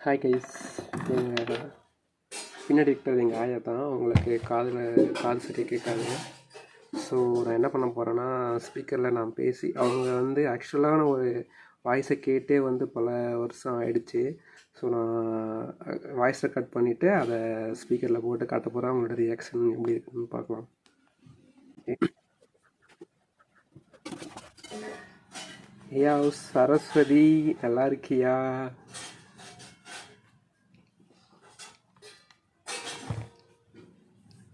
Hi guys, எங்கள் பின்னாடி இருக்கிறது எங்கள் ஆயா தான். உங்களுக்கு காது சரியாக கேட்காது. ஸோ நான் என்ன பண்ண போகிறேன்னா, ஸ்பீக்கரில் நான் பேசி அவங்க வந்து ஆக்சுவலான ஒரு வாய்ஸை கேட்டே வந்து பல வருஷம் ஆயிடுச்சு. ஸோ நான் வாய்ஸை கட் பண்ணிவிட்டு அதை ஸ்பீக்கரில் போட்டு காட்ட போகிறேன். அவங்களோட ரியாக்ஷன் எப்படி இருக்குன்னு பார்க்கலாம். ஐயா சரஸ்வதி, நல்லா இருக்கியா?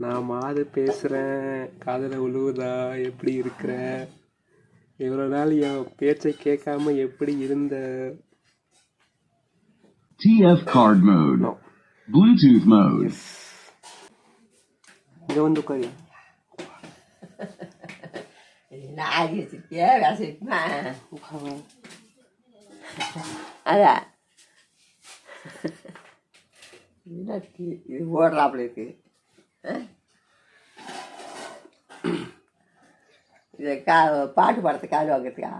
நான் மாது பேசுகிறேன், காதில் விழுவுதா? எப்படி இருக்கிற? இவ்வளோ நாள் என் பேச்சை கேட்காம எப்படி இருந்த? TF card mode. No. Bluetooth mode. இங்கே வந்து உட்காரியா? அதான் இது ஓடுறாப்புல இருக்கு. இதை பாட்டு பாடத்தை காது வாங்கிறதுக்கா?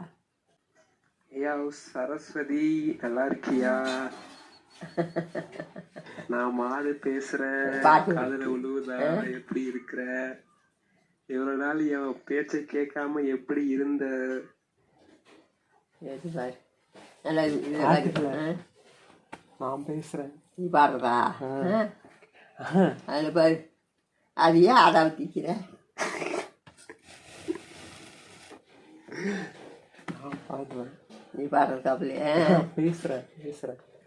ஐயா சரஸ்வதி, நல்லா இருக்கியா? நான் மாது பேசுறேன், காதுல விழுவுதா? எப்படி இருக்கிற? இவ்வளவு நாள் என் பேச்சை கேட்காம எப்படி இருந்த? நான் பேசுறேன், நீ பாடுறதா? அதில் பாரு, அது ஏன் அதை திக்கிற? நான் பாடுறேன், நீ பாடுறது அப்படியே பேசுறேன்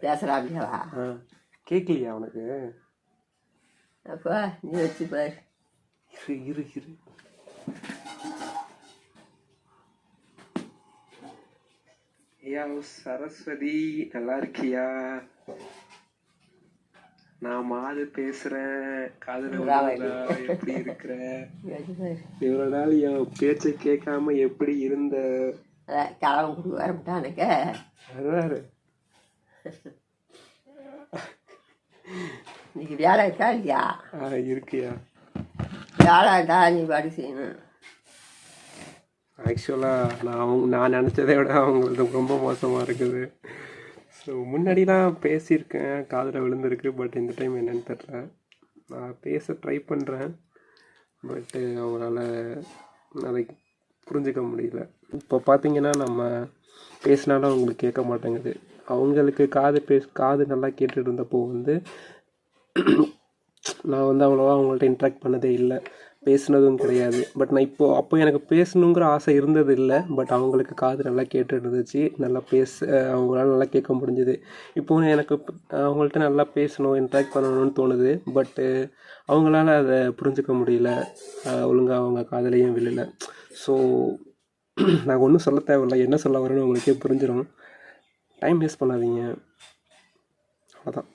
பேசுகிறாப்பியாவா? கேட்கலையா உனக்கு? அப்போ நீ வச்சு பாரு. இரு ஐயா சரஸ்வதி, நல்லா இருக்கியா? நான் மாது பேசுறேன், காதுல விழுவுதா? எப்படி இருக்கிற? இவ்வளவு நாள் என் பேச்சை கேட்காம எப்படி இருந்த? கிழமை கொடுக்க வரமாட்டானுக்க வருவாரு. இன்னைக்கு வேலை இருக்கா இல்லையா? இருக்கியா? வேலை இருந்தா நீ பாடி செய்யணும். ஆக்சுவலாக நான் நினச்சதை விட அவங்களுக்கு ரொம்ப மோசமாக இருக்குது. ஸோ முன்னாடிலாம் பேசியிருக்கேன், காதில் விழுந்திருக்கு. பட் இந்த டைம் என்னன்னு தெரில. நான் பேச ட்ரை பண்ணுறேன், பட்டு அவங்களால அதை புரிஞ்சிக்க முடியல. இப்போ பார்த்தீங்கன்னா நம்ம பேசினாலும் அவங்களுக்கு கேட்க மாட்டேங்குது. அவங்களுக்கு காது நல்லா கேட்டுட்டு இருந்தப்போ வந்து நான் வந்து அவ்வளோவா அவங்கள்ட்ட இன்ட்ராக்ட் பண்ணதே இல்லை, பேசுனதும் கிடையாது. பட் நான் அப்போ எனக்கு பேசணுங்கிற ஆசை இருந்தது இல்லை. பட் அவங்களுக்கு காது நல்லா கேட்டுட்டு இருந்துச்சு, நல்லா அவங்களால நல்லா கேட்க முடிஞ்சுது. இப்போது எனக்கு அவங்கள்ட்ட நல்லா பேசணும், இன்ட்ராக்ட் பண்ணணும்னு தோணுது. பட்டு அவங்களால அதை புரிஞ்சிக்க முடியல, ஒழுங்காக அவங்க காதலையும் விழலை. ஸோ நான் ஒன்றும் சொல்ல தேவையில்லை, என்ன சொல்ல வரேன்னு உங்களுக்கே புரிஞ்சிடும். டைம் வேஸ்ட் பண்ணாதீங்க, அவ்வளோதான்.